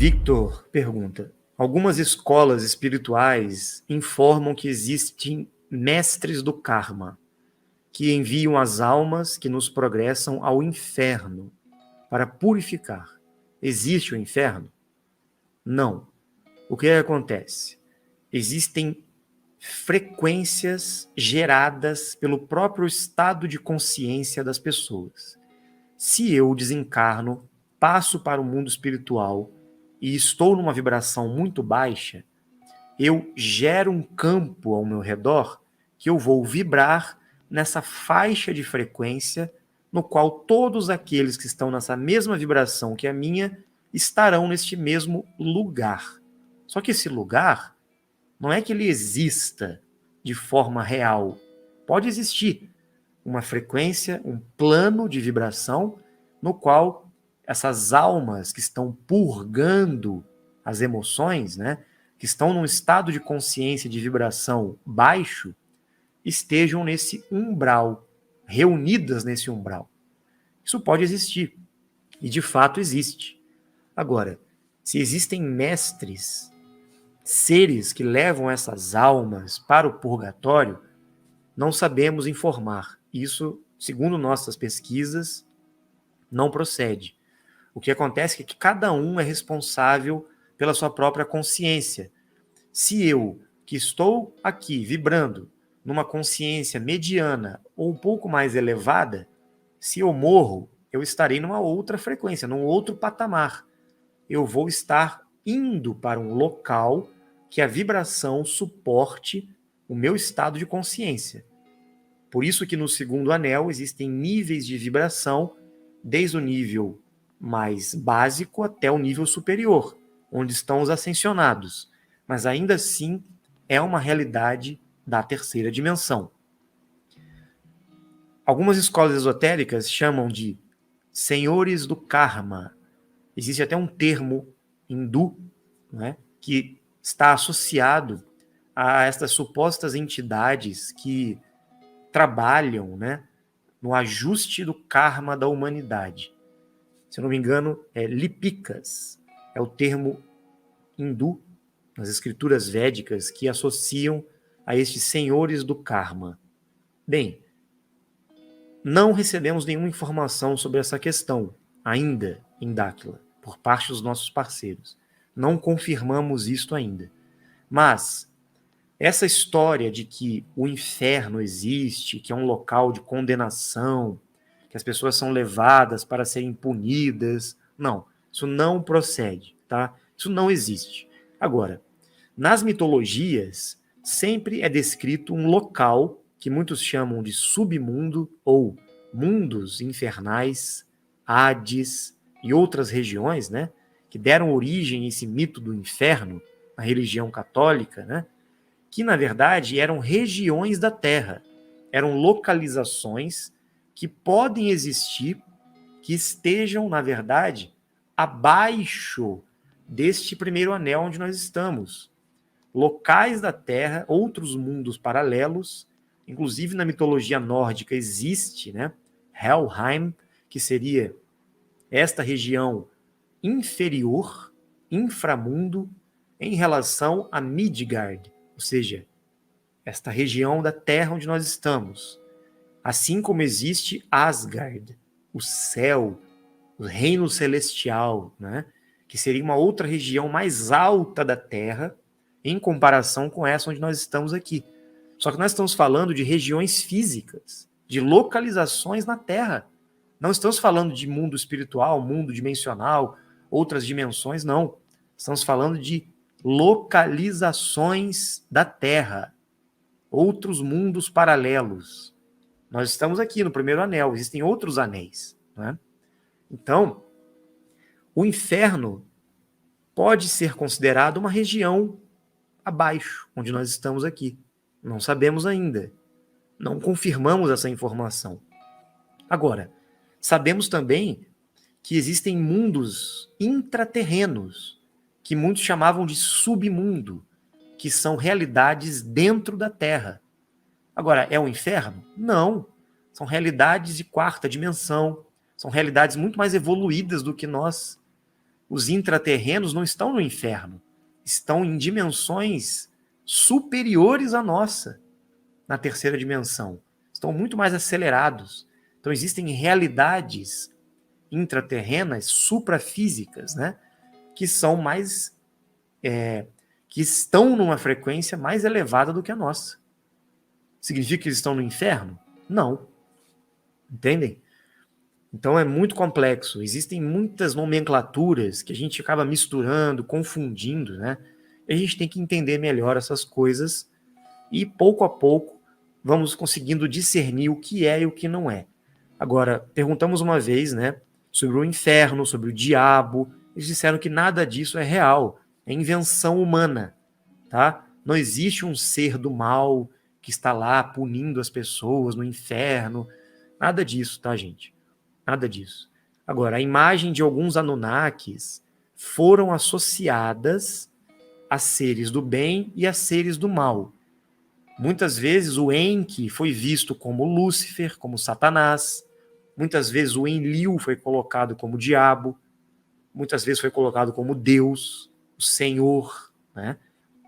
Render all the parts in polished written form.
Victor pergunta: algumas escolas espirituais informam que existem mestres do karma, que enviam as almas que nos progressam ao inferno para purificar. Existe o inferno? Não. O que acontece? Existem frequências geradas pelo próprio estado de consciência das pessoas. Se eu desencarno, passo para o mundo espiritual e estou numa vibração muito baixa, eu gero um campo ao meu redor que eu vou vibrar nessa faixa de frequência no qual todos aqueles que estão nessa mesma vibração que a minha estarão neste mesmo lugar. Só que esse lugar não é que ele exista de forma real. Pode existir uma frequência, um plano de vibração no qual essas almas que estão purgando as emoções, né, que estão num estado de consciência de vibração baixo, estejam nesse umbral, reunidas nesse umbral. Isso pode existir, e de fato existe. Agora, se existem mestres, seres que levam essas almas para o purgatório, não sabemos informar. Isso, segundo nossas pesquisas, não procede. O que acontece é que cada um é responsável pela sua própria consciência. Se eu, que estou aqui vibrando numa consciência mediana ou um pouco mais elevada, se eu morro, eu estarei numa outra frequência, num outro patamar. Eu vou estar indo para um local que a vibração suporte o meu estado de consciência. Por isso que no segundo anel existem níveis de vibração, desde o nível mais básico até o nível superior, onde estão os ascensionados. Mas ainda assim é uma realidade da terceira dimensão. Algumas escolas esotéricas chamam de senhores do karma. Existe até um termo hindu, né, que está associado a estas supostas entidades que trabalham, né, no ajuste do karma da humanidade. Se eu não me engano, é Lipikas, é o termo hindu nas escrituras védicas que associam a estes senhores do karma. Bem, não recebemos nenhuma informação sobre essa questão ainda em Dáquila, por parte dos nossos parceiros. Não confirmamos isto ainda. Mas essa história de que o inferno existe, que é um local de condenação, que as pessoas são levadas para serem punidas, não, isso não procede, tá? Isso não existe. Agora, nas mitologias, sempre é descrito um local que muitos chamam de submundo ou mundos infernais, Hades e outras regiões, né, que deram origem a esse mito do inferno, na religião católica, né, que na verdade eram regiões da Terra, eram localizações que podem existir, que estejam, na verdade, abaixo deste primeiro anel onde nós estamos. Locais da Terra, outros mundos paralelos, inclusive na mitologia nórdica existe, né, Helheim, que seria esta região inferior, inframundo, em relação a Midgard, ou seja, esta região da Terra onde nós estamos. Assim como existe Asgard, o céu, o reino celestial, né, que seria uma outra região mais alta da Terra, em comparação com essa onde nós estamos aqui. Só que nós estamos falando de regiões físicas, de localizações na Terra. Não estamos falando de mundo espiritual, mundo dimensional, outras dimensões, não. Estamos falando de localizações da Terra, outros mundos paralelos. Nós estamos aqui no primeiro anel, existem outros anéis, né? Então, o inferno pode ser considerado uma região abaixo, onde nós estamos aqui. Não sabemos ainda. Não confirmamos essa informação. Agora, sabemos também que existem mundos intraterrenos, que muitos chamavam de submundo, que são realidades dentro da Terra. Agora, é o inferno? Não. São realidades de quarta dimensão, são realidades muito mais evoluídas do que nós. os intraterrenos não estão no inferno, estão em dimensões superiores à nossa, na terceira dimensão. Estão muito mais acelerados. Então existem realidades intraterrenas, suprafísicas, né, que são mais que estão numa frequência mais elevada do que a nossa. Significa que eles estão no inferno? Não. Entendem? Então é muito complexo. Existem muitas nomenclaturas que a gente acaba misturando, confundindo, né? E a gente tem que entender melhor essas coisas e pouco a pouco vamos conseguindo discernir o que é e o que não é. Agora, perguntamos uma vez, né, sobre o inferno, sobre o diabo. Eles disseram que nada disso é real, é invenção humana, tá? Não existe um ser do mal que está lá punindo as pessoas no inferno. Nada disso, tá, gente? Nada disso. Agora, a imagem de alguns Anunnakis foram associadas a seres do bem e a seres do mal. Muitas vezes o Enki foi visto como Lúcifer, como Satanás. Muitas vezes o Enlil foi colocado como diabo. Muitas vezes foi colocado como Deus, o Senhor, né?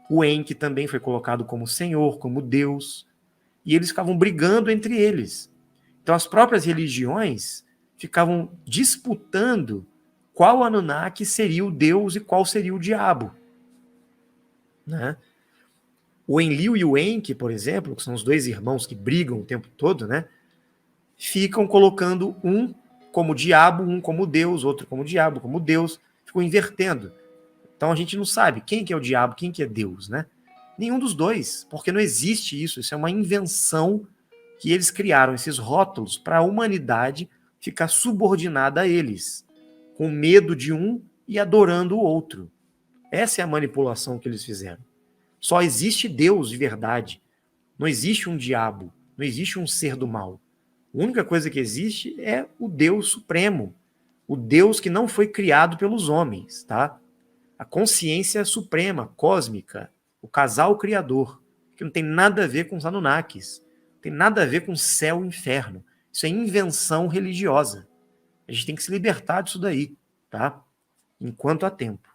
O Enki também foi colocado como Senhor, como Deus. E eles ficavam brigando entre eles. Então as próprias religiões ficavam disputando qual Anunnaki seria o Deus e qual seria o diabo, né? O Enlil e o Enki, por exemplo, que são os dois irmãos que brigam o tempo todo, né? Ficam colocando um como diabo, um como Deus, outro como diabo, como Deus, ficam invertendo. Então a gente não sabe quem que é o diabo, quem que é Deus, né? Nenhum dos dois, porque não existe isso. Isso é uma invenção que eles criaram, esses rótulos, para a humanidade ficar subordinada a eles, com medo de um e adorando o outro. Essa é a manipulação que eles fizeram. Só existe Deus de verdade. Não existe um diabo, não existe um ser do mal. A única coisa que existe é o Deus Supremo, o Deus que não foi criado pelos homens, tá? A consciência suprema, cósmica, o casal criador, que não tem nada a ver com os Anunnakis, não tem nada a ver com céu e inferno. Isso é invenção religiosa. A gente tem que se libertar disso daí, tá? Enquanto há tempo.